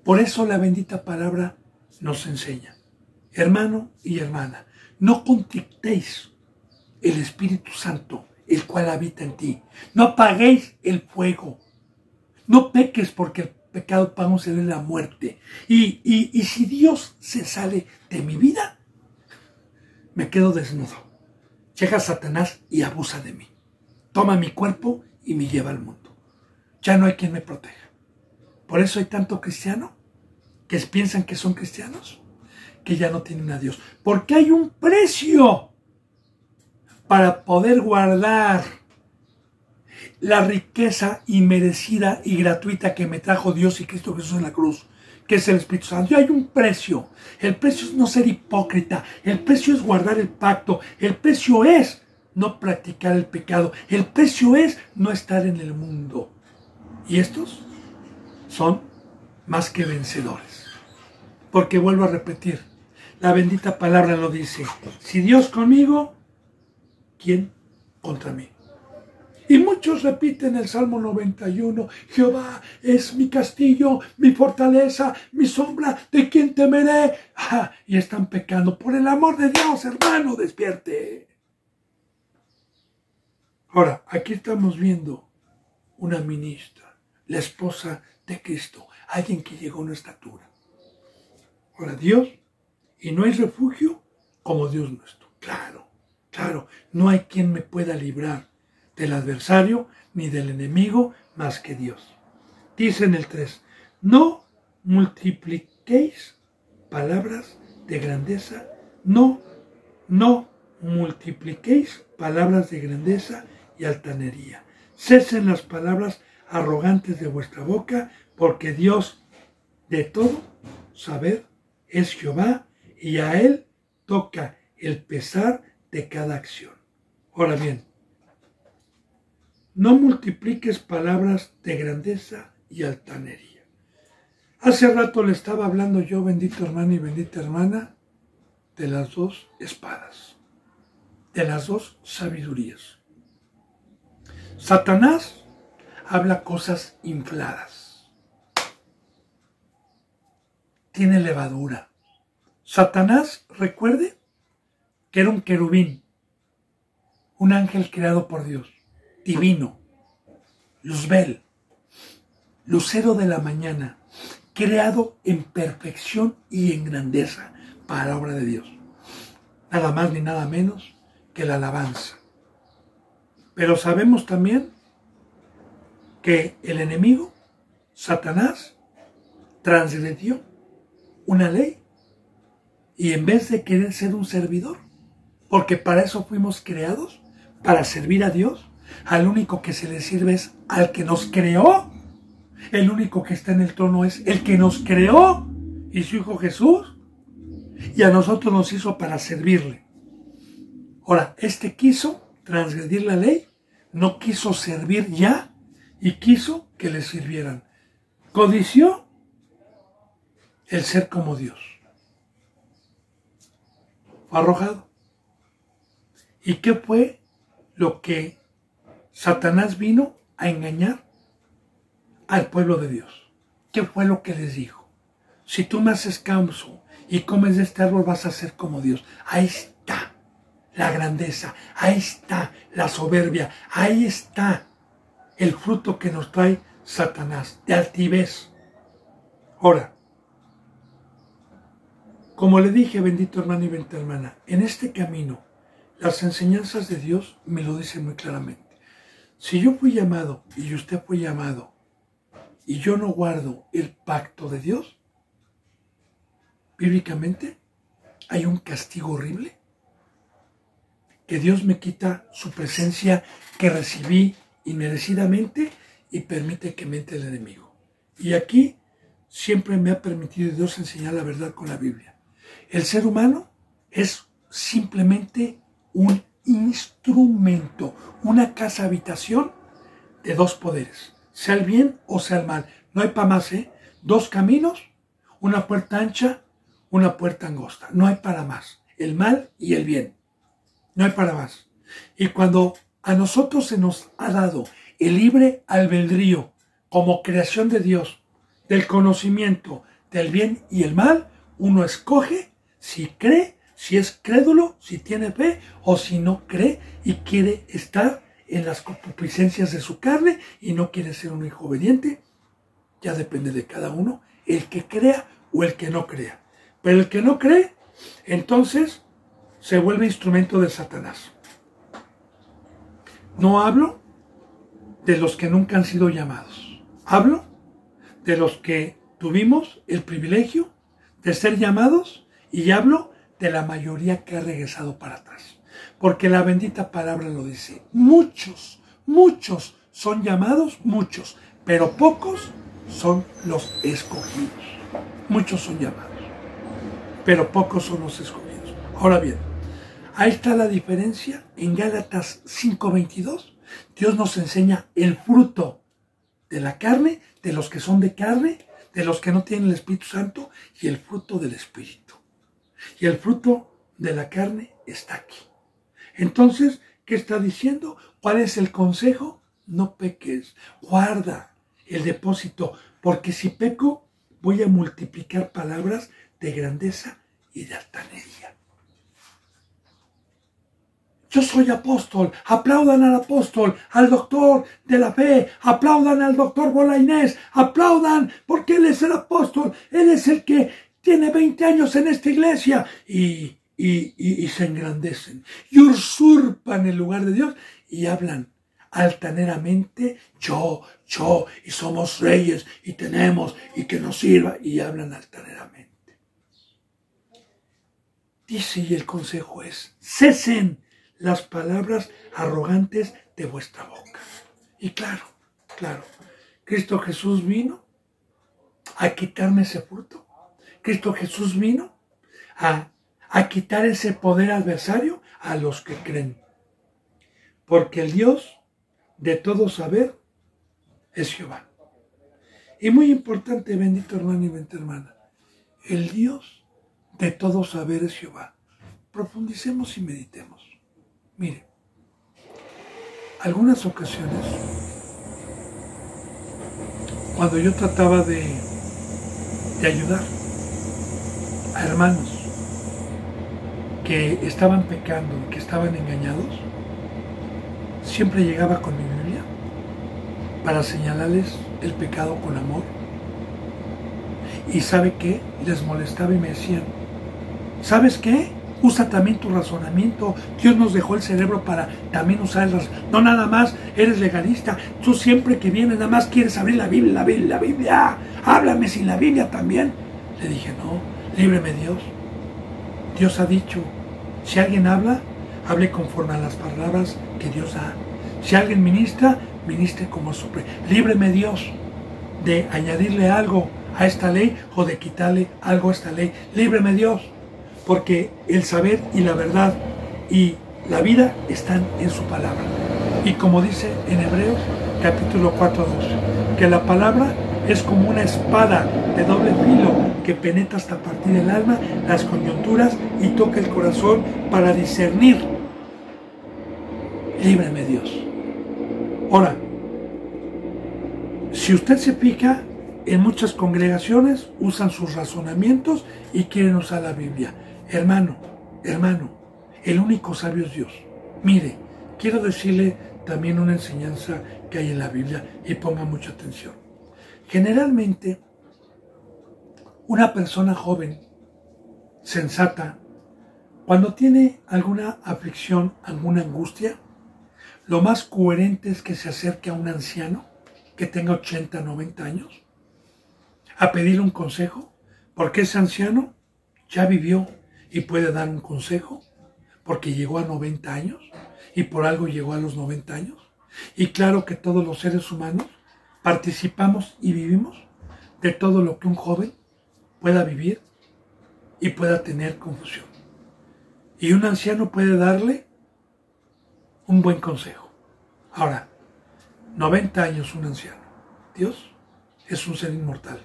por eso la bendita palabra nos enseña, hermano y hermana, no contristéis el Espíritu Santo, el cual habita en ti. No apaguéis el fuego. No peques, porque el pecado pago es la muerte. Y si Dios se sale de mi vida, me quedo desnudo. Llega Satanás y abusa de mí. Toma mi cuerpo y me lleva al mundo. Ya no hay quien me proteja. Por eso hay tanto cristiano que piensan que son cristianos, que ya no tienen a Dios. Porque hay un precio para poder guardar la riqueza inmerecida y gratuita que me trajo Dios y Cristo Jesús en la cruz, que es el Espíritu Santo. Y hay un precio. El precio es no ser hipócrita. El precio es guardar el pacto. El precio es no practicar el pecado. El precio es no estar en el mundo. Y estos son más que vencedores. Porque vuelvo a repetir, la bendita palabra lo dice, si Dios conmigo, ¿quién contra mí? Y muchos repiten el Salmo 91, Jehová es mi castillo, mi fortaleza, mi sombra, ¿de quién temeré? Y están pecando. Por el amor de Dios, hermano, despierte. Ahora, aquí estamos viendo una ministra, la esposa de Cristo, alguien que llegó a una estatura. Ahora, Dios, y no hay refugio como Dios nuestro. Claro, no hay quien me pueda librar del adversario ni del enemigo más que Dios. Dice en el 3, no multipliquéis palabras de grandeza, no multipliquéis palabras de grandeza y altanería. Cesen las palabras arrogantes de vuestra boca, porque Dios de todo saber es Jehová, y a Él toca el pesar de cada acción. Ahora bien, no multipliques palabras de grandeza y altanería. Hace rato le estaba hablando yo, bendito hermano y bendita hermana, de las dos espadas, de las dos sabidurías. Satanás habla cosas infladas. Tiene levadura. Satanás, recuerde, que era un querubín, un ángel creado por Dios, divino, Luzbel, lucero de la mañana, creado en perfección y en grandeza para la obra de Dios. Nada más ni nada menos que la alabanza. Pero sabemos también que el enemigo, Satanás, transgredió una ley y en vez de querer ser un servidor, porque para eso fuimos creados, para servir a Dios, al único que se le sirve es al que nos creó. El único que está en el trono es el que nos creó y su Hijo Jesús, y a nosotros nos hizo para servirle. Ahora, este quiso transgredir la ley, no quiso servir ya y quiso que le sirvieran. Codició el ser como Dios. Fue arrojado. ¿Y qué fue lo que Satanás vino a engañar al pueblo de Dios? ¿Qué fue lo que les dijo? Si tú me haces caso y comes de este árbol vas a ser como Dios. Ahí está la grandeza, ahí está la soberbia, ahí está el fruto que nos trae Satanás, de altivez. Ahora, como le dije, bendito hermano y bendita hermana, en este camino, las enseñanzas de Dios me lo dicen muy claramente. Si yo fui llamado y usted fue llamado y yo no guardo el pacto de Dios, bíblicamente hay un castigo horrible, que Dios me quita su presencia que recibí inmerecidamente y permite que me entre el enemigo. Y aquí siempre me ha permitido Dios enseñar la verdad con la Biblia. El ser humano es simplemente un instrumento, una casa habitación de dos poderes, sea el bien o sea el mal. No hay para más, ¿eh? Dos caminos, una puerta ancha, una puerta angosta. No hay para más. El mal y el bien. No hay para más. Y cuando a nosotros se nos ha dado el libre albedrío como creación de Dios, del conocimiento del bien y el mal, uno escoge si cree, si es crédulo, si tiene fe o si no cree y quiere estar en las concupiscencias de su carne y no quiere ser un hijo obediente. Ya depende de cada uno, el que crea o el que no crea. Pero el que no cree, entonces se vuelve instrumento de Satanás. No hablo de los que nunca han sido llamados. Hablo de los que tuvimos el privilegio de ser llamados y hablo de la mayoría que ha regresado para atrás. Porque la bendita palabra lo dice. Muchos son llamados, muchos, pero pocos son los escogidos. Muchos son llamados, pero pocos son los escogidos. Ahora bien, ahí está la diferencia. En Gálatas 5:22, Dios nos enseña el fruto de la carne, de los que son de carne, de los que no tienen el Espíritu Santo, y el fruto del Espíritu. Y el fruto de la carne está aquí. Entonces, ¿qué está diciendo? ¿Cuál es el consejo? No peques, guarda el depósito, porque si peco, voy a multiplicar palabras de grandeza y de altanería. Yo soy apóstol, aplaudan al apóstol, al doctor de la fe, aplaudan al doctor Bolainés, aplaudan porque él es el apóstol, él es el que tiene 20 años en esta iglesia y se engrandecen y usurpan el lugar de Dios y hablan altaneramente, yo, y somos reyes y tenemos y que nos sirva y hablan altaneramente. Dice y el consejo es, cesen las palabras arrogantes de vuestra boca. Y claro, Cristo Jesús vino a quitarme ese fruto. Cristo Jesús vino a quitar ese poder adversario a los que creen. Porque el Dios de todo saber es Jehová. Y muy importante, bendito hermano y bendita hermana, el Dios de todo saber es Jehová. Profundicemos y meditemos. Mire, algunas ocasiones, cuando yo trataba de ayudar a hermanos que estaban pecando, que estaban engañados, siempre llegaba con mi Biblia para señalarles el pecado con amor. Y ¿sabe qué? Les molestaba y me decían, ¿sabes qué? Usa también tu razonamiento. Dios nos dejó el cerebro para también usarlas. No nada más eres legalista. Tú siempre que vienes nada más quieres abrir la Biblia, la Biblia, la Biblia. Háblame sin la Biblia también. Le dije, no, líbreme Dios. Dios ha dicho, si alguien habla, hable conforme a las palabras que Dios da. Si alguien ministra, ministre como suple. Líbreme Dios de añadirle algo a esta ley o de quitarle algo a esta ley. Líbreme Dios, porque el saber y la verdad y la vida están en su palabra. Y como dice en Hebreos capítulo 4:12, que la palabra es como una espada de doble filo que penetra hasta partir el alma, las coyunturas y toca el corazón para discernir. Líbreme Dios. Ahora, si usted se fija, en muchas congregaciones usan sus razonamientos y quieren usar la Biblia. Hermano, el único sabio es Dios. Mire, quiero decirle también una enseñanza que hay en la Biblia y ponga mucha atención. Generalmente, una persona joven, sensata, cuando tiene alguna aflicción, alguna angustia, lo más coherente es que se acerque a un anciano que tenga 80, 90 años a pedirle un consejo, porque ese anciano ya vivió y puede dar un consejo, porque llegó a 90 años y por algo llegó a los 90 años. Y claro que todos los seres humanos participamos y vivimos de todo lo que un joven pueda vivir y pueda tener confusión. Y un anciano puede darle un buen consejo. Ahora, 90 años un anciano. Dios es un ser inmortal.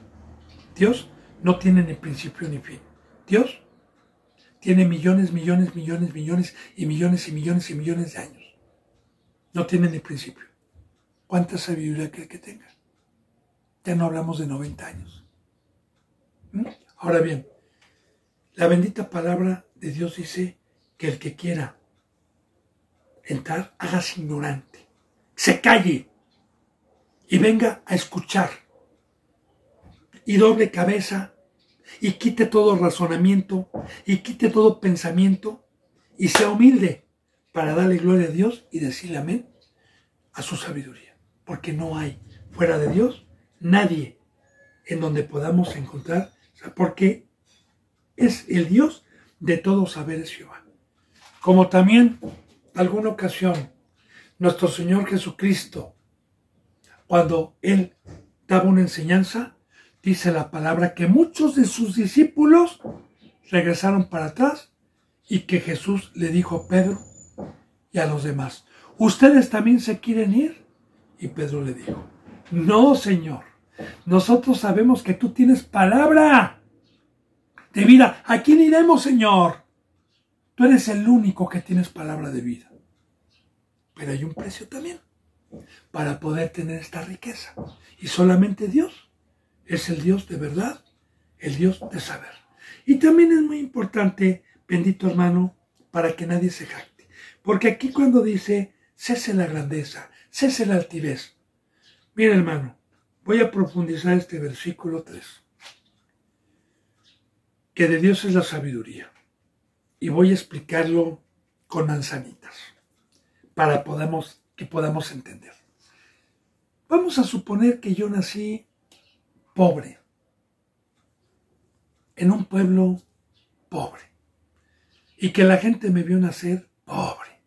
Dios no tiene ni principio ni fin. Dios tiene millones, millones, millones, millones y millones y millones y millones de años. No tiene ni principio. ¿Cuánta sabiduría cree que tenga? Ya no hablamos de 90 años. Ahora bien, la bendita palabra de Dios dice que el que quiera entrar, hágase ignorante, se calle y venga a escuchar y doble cabeza y quite todo razonamiento y quite todo pensamiento y sea humilde para darle gloria a Dios y decirle amén a su sabiduría, porque no hay fuera de Dios nadie en donde podamos encontrar, porque es el Dios de todo saber es Jehová. Como también alguna ocasión nuestro Señor Jesucristo, cuando Él daba una enseñanza, dice la palabra que muchos de sus discípulos regresaron para atrás y que Jesús le dijo a Pedro y a los demás, ¿ustedes también se quieren ir? Y Pedro le dijo, no, Señor, nosotros sabemos que tú tienes palabra de vida. ¿A quién iremos, Señor? Tú eres el único que tienes palabra de vida. Pero hay un precio también para poder tener esta riqueza. Y solamente Dios es el Dios de verdad, el Dios de saber. Y también es muy importante, bendito hermano, para que nadie se jacte. Porque aquí cuando dice, cese la grandeza, cese la altivez. Mira, hermano, voy a profundizar este versículo 3. Que de Dios es la sabiduría. Y voy a explicarlo con manzanitas, para que podamos entender. Vamos a suponer que yo nací pobre, en un pueblo pobre, y que la gente me vio nacer pobre,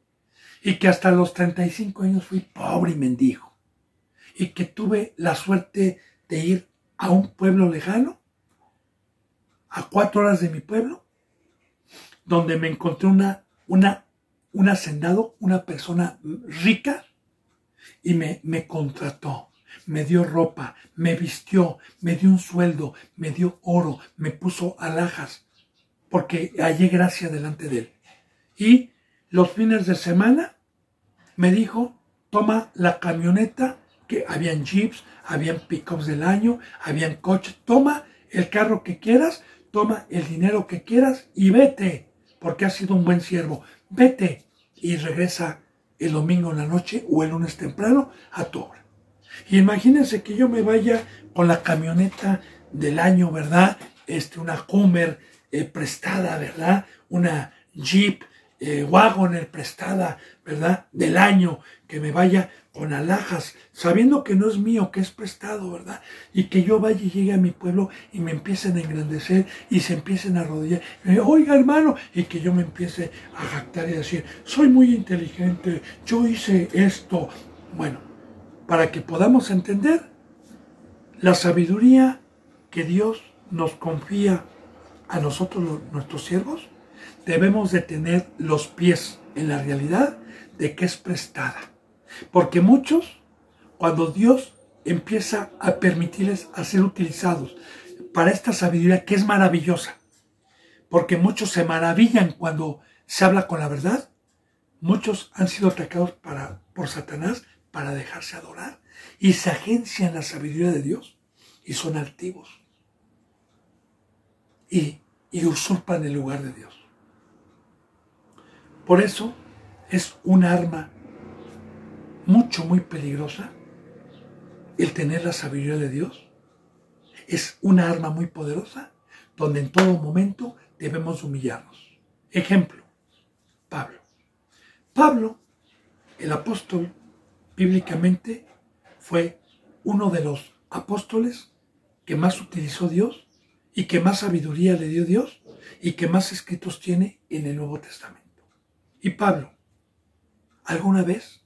y que hasta los 35 años fui pobre y mendigo, y que tuve la suerte de ir a un pueblo lejano, a 4 horas de mi pueblo, donde me encontré un hacendado, una persona rica, y me contrató, me dio ropa, me vistió, me dio un sueldo, me dio oro, me puso alhajas, porque hallé gracia delante de él. Y los fines de semana me dijo, toma la camioneta, que habían jeeps, habían pickups del año, habían coches, toma el carro que quieras, toma el dinero que quieras y vete, porque has sido un buen siervo, vete y regresa el domingo en la noche o el lunes temprano a tu obra. Y imagínense que yo me vaya con la camioneta del año, ¿verdad? Una Hummer prestada, ¿verdad? Una Jeep Wagoner prestada, ¿verdad? Del año, que me vaya con alhajas, sabiendo que no es mío, que es prestado, ¿verdad? Y que yo vaya y llegue a mi pueblo y me empiecen a engrandecer y se empiecen a arrodillar. Oiga, hermano, y que yo me empiece a jactar y a decir, soy muy inteligente, yo hice esto. Bueno, para que podamos entender la sabiduría que Dios nos confía a nosotros, nuestros siervos, debemos de tener los pies en la realidad de que es prestada. Porque muchos, cuando Dios empieza a permitirles a ser utilizados para esta sabiduría que es maravillosa, porque muchos se maravillan cuando se habla con la verdad, muchos han sido atacados por Satanás para dejarse adorar y se agencian la sabiduría de Dios y son altivos y usurpan el lugar de Dios. Por eso es un arma muy peligrosa el tener la sabiduría de Dios. Es una arma muy poderosa donde en todo momento debemos humillarnos. Ejemplo, Pablo. Pablo, el apóstol, bíblicamente fue uno de los apóstoles que más utilizó Dios y que más sabiduría le dio Dios y que más escritos tiene en el Nuevo Testamento. Y Pablo, ¿alguna vez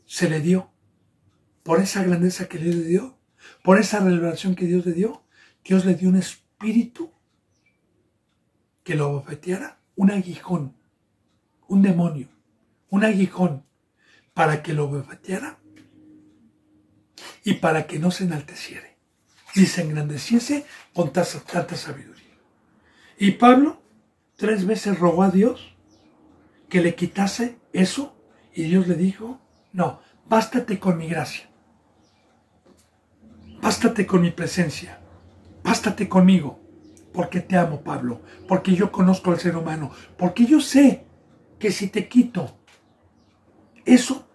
se le dio, por esa grandeza que Dios le dio, por esa revelación que Dios le dio, Dios le dio un espíritu que lo abofeteara, un aguijón, un demonio, un aguijón, para que lo abofeteara y para que no se enalteciere ni se engrandeciese con tanta sabiduría? Y Pablo 3 veces rogó a Dios que le quitase eso y Dios le dijo, no, bástate con mi gracia, bástate con mi presencia, bástate conmigo, porque te amo, Pablo, porque yo conozco al ser humano, porque yo sé que si te quito eso,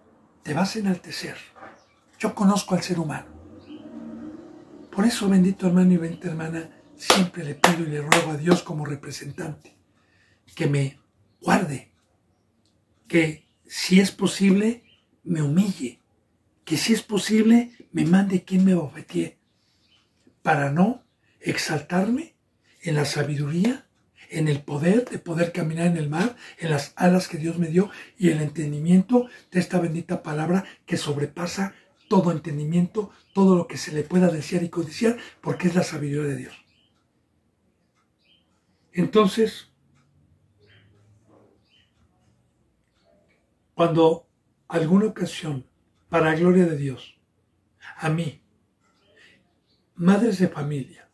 te vas a enaltecer. Yo conozco al ser humano. Por eso, bendito hermano y bendita hermana, siempre le pido y le ruego a Dios como representante que me guarde, que si es posible me humille, que si es posible me mande quien me bofetee, para no exaltarme en la sabiduría, en el poder de poder caminar en el mar, en las alas que Dios me dio y el entendimiento de esta bendita palabra que sobrepasa todo entendimiento, todo lo que se le pueda desear y codiciar, porque es la sabiduría de Dios. Entonces, cuando alguna ocasión, para gloria de Dios, a mí, madres de familia,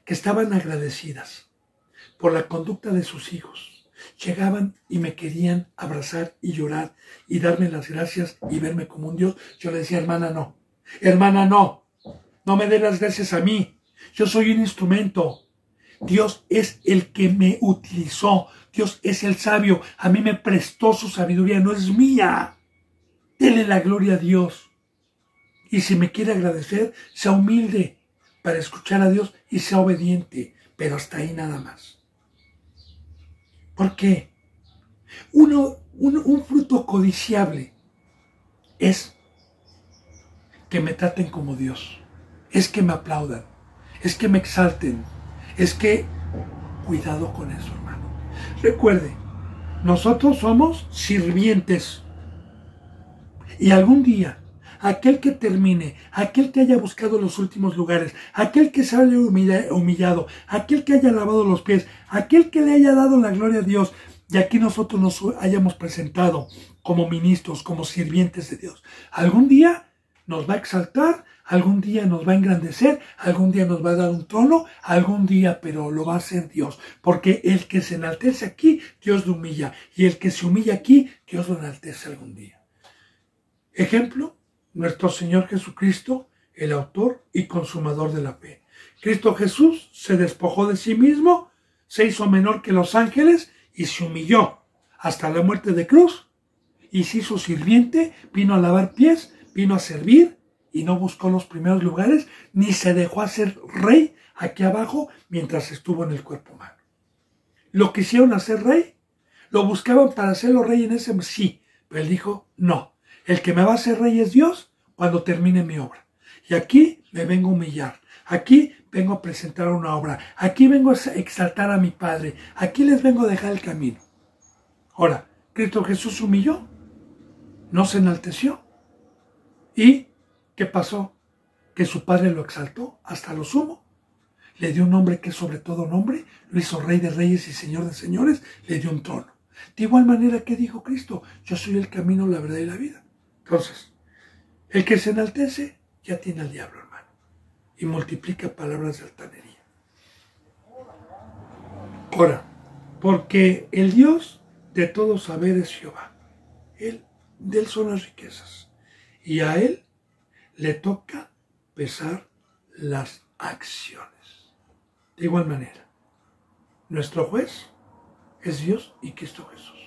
que estaban agradecidas por la conducta de sus hijos, llegaban y me querían abrazar y llorar y darme las gracias y verme como un Dios, yo le decía, hermana, no me dé las gracias a mí, yo soy un instrumento. Dios es el que me utilizó, Dios es el sabio, a mí me prestó su sabiduría, no es mía. Dele la gloria a Dios. Y si me quiere agradecer, sea humilde para escuchar a Dios y sea obediente, pero hasta ahí nada más. Porque un fruto codiciable es que me traten como Dios, es que me aplaudan, es que me exalten, es que cuidado con eso, hermano. Recuerde, nosotros somos sirvientes y algún día aquel que termine, aquel que haya buscado los últimos lugares, aquel que se haya humillado, aquel que haya lavado los pies, aquel que le haya dado la gloria a Dios, y aquí nosotros nos hayamos presentado como ministros, como sirvientes de Dios. Algún día nos va a exaltar, algún día nos va a engrandecer, algún día nos va a dar un trono, algún día, pero lo va a hacer Dios. Porque el que se enaltece aquí, Dios lo humilla. Y el que se humilla aquí, Dios lo enaltece algún día. Ejemplo, nuestro Señor Jesucristo, el autor y consumador de la fe. Cristo Jesús se despojó de sí mismo, se hizo menor que los ángeles y se humilló hasta la muerte de cruz. Y se hizo sirviente, vino a lavar pies, vino a servir, y no buscó los primeros lugares, ni se dejó hacer rey aquí abajo mientras estuvo en el cuerpo humano. ¿Lo quisieron hacer rey? ¿Lo buscaban para hacerlo rey en ese? Sí, pero él dijo, no, el que me va a hacer rey es Dios cuando termine mi obra. Y aquí me vengo a humillar, aquí vengo a presentar una obra, aquí vengo a exaltar a mi Padre, aquí les vengo a dejar el camino. Ahora, ¿Cristo Jesús se humilló? ¿No se enalteció? ¿Y qué pasó? Que su Padre lo exaltó hasta lo sumo. Le dio un nombre que es sobre todo nombre, lo hizo Rey de Reyes y Señor de Señores, le dio un trono. De igual manera que dijo Cristo, yo soy el camino, la verdad y la vida. Entonces, el que se enaltece ya tiene al diablo, hermano, y multiplica palabras de altanería. Ahora, porque el Dios de todo saber es Jehová. De él son las riquezas, y a él le toca pesar las acciones. De igual manera, nuestro juez es Dios y Cristo Jesús.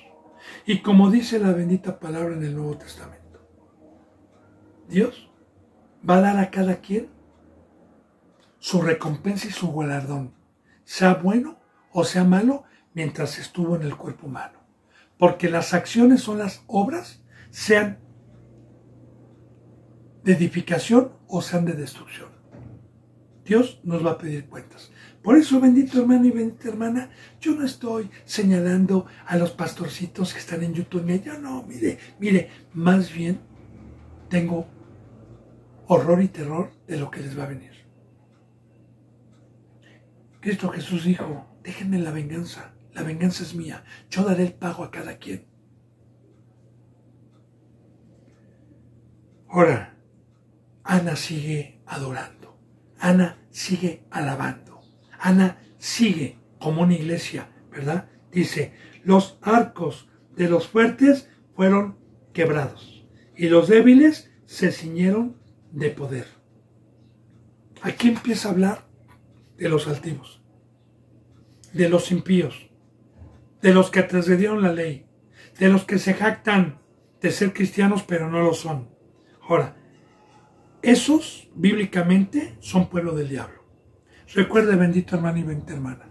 Y como dice la bendita palabra en el Nuevo Testamento, Dios va a dar a cada quien su recompensa y su galardón, sea bueno o sea malo, mientras estuvo en el cuerpo humano. Porque las acciones son las obras, sean de edificación o sean de destrucción. Dios nos va a pedir cuentas. Por eso, bendito hermano y bendita hermana, yo no estoy señalando a los pastorcitos que están en YouTube. Yo no, mire, más bien tengo horror y terror de lo que les va a venir. Cristo Jesús dijo, déjenme la venganza es mía, yo daré el pago a cada quien. Ahora, Ana sigue adorando, Ana sigue alabando, Ana sigue como una iglesia, ¿verdad? Dice, los arcos de los fuertes fueron quebrados y los débiles se ciñeron de poder. Aquí empieza a hablar de los altivos, de los impíos, de los que transgredieron la ley, de los que se jactan de ser cristianos pero no lo son. Ahora, esos bíblicamente son pueblo del diablo. Recuerde, bendito hermano y bendita hermana,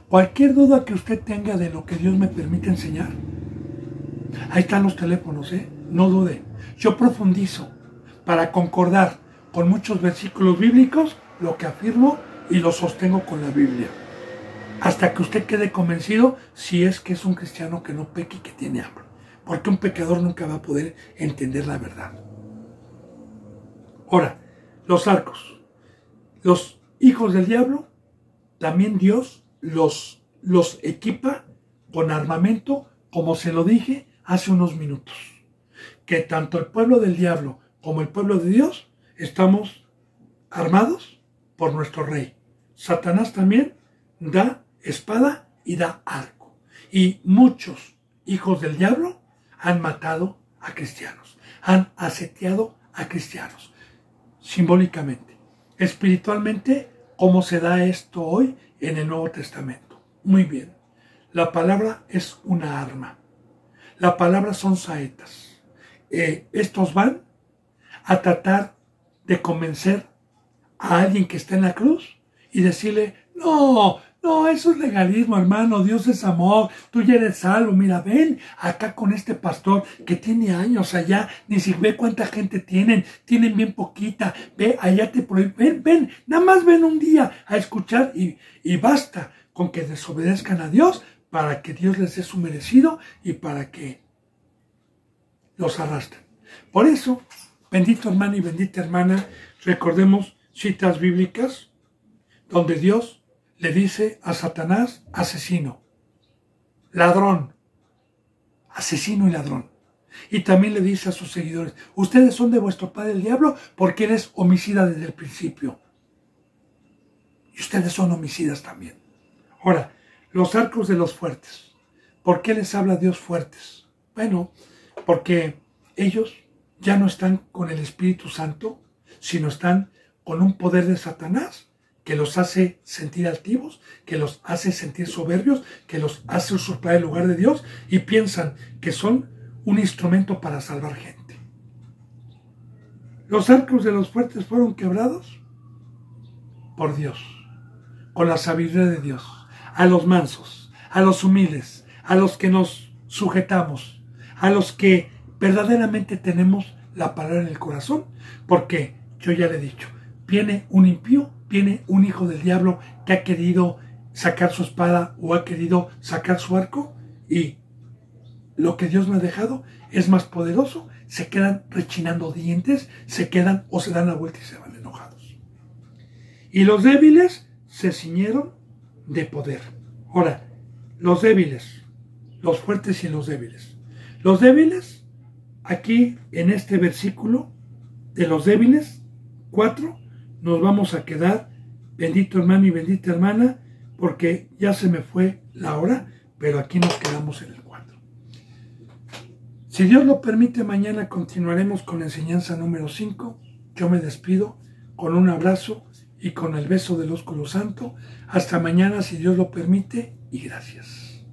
cualquier duda que usted tenga de lo que Dios me permite enseñar, ahí están los teléfonos, no dude. Yo profundizo para concordar con muchos versículos bíblicos lo que afirmo y lo sostengo con la Biblia. Hasta que usted quede convencido si es que es un cristiano que no peque y que tiene hambre. Porque un pecador nunca va a poder entender la verdad. Ahora, los arcos. Los hijos del diablo, también Dios los equipa con armamento, como se lo dije hace unos minutos. Que tanto el pueblo del diablo como el pueblo de Dios estamos armados por nuestro rey. Satanás también da espada y da arco. Y muchos hijos del diablo han matado a cristianos, han aseteado a cristianos, simbólicamente. Espiritualmente, ¿cómo se da esto hoy en el Nuevo Testamento? Muy bien, la palabra es una arma, la palabra son saetas. Estos van a tratar de convencer a alguien que está en la cruz y decirle, no, eso es legalismo, hermano, Dios es amor, tú ya eres salvo, mira, ven acá con este pastor que tiene años allá, ni si ve cuánta gente tienen bien poquita, ve, allá te prohíben, ven, nada más ven un día a escuchar y basta con que desobedezcan a Dios para que Dios les dé su merecido y para que los arrastren. Por eso, Bendito hermano y bendita hermana, recordemos citas bíblicas donde Dios le dice a Satanás asesino, ladrón, asesino y ladrón. Y también le dice a sus seguidores, ustedes son de vuestro padre el diablo porque él es homicida desde el principio. Y ustedes son homicidas también. Ahora, los arcos de los fuertes. ¿Por qué les habla Dios fuertes? Bueno, porque ellos ya no están con el Espíritu Santo, sino están con un poder de Satanás que los hace sentir altivos, que los hace sentir soberbios, que los hace usurpar el lugar de Dios y piensan que son un instrumento para salvar gente. Los arcos de los fuertes fueron quebrados por Dios, con la sabiduría de Dios, a los mansos, a los humildes, a los que nos sujetamos, a los que verdaderamente tenemos la palabra en el corazón, porque yo ya le he dicho, viene un impío, viene un hijo del diablo que ha querido sacar su espada o ha querido sacar su arco y lo que Dios me ha dejado es más poderoso, se quedan rechinando dientes, se quedan o se dan la vuelta y se van enojados. Y los débiles se ciñeron de poder. Ahora, los débiles, los fuertes y los débiles. Los débiles, aquí en este versículo de los débiles, 4, nos vamos a quedar, bendito hermano y bendita hermana, porque ya se me fue la hora, pero aquí nos quedamos en el 4. Si Dios lo permite, mañana continuaremos con la enseñanza número 5. Yo me despido con un abrazo y con el beso del ósculo santo. Hasta mañana, si Dios lo permite, y gracias.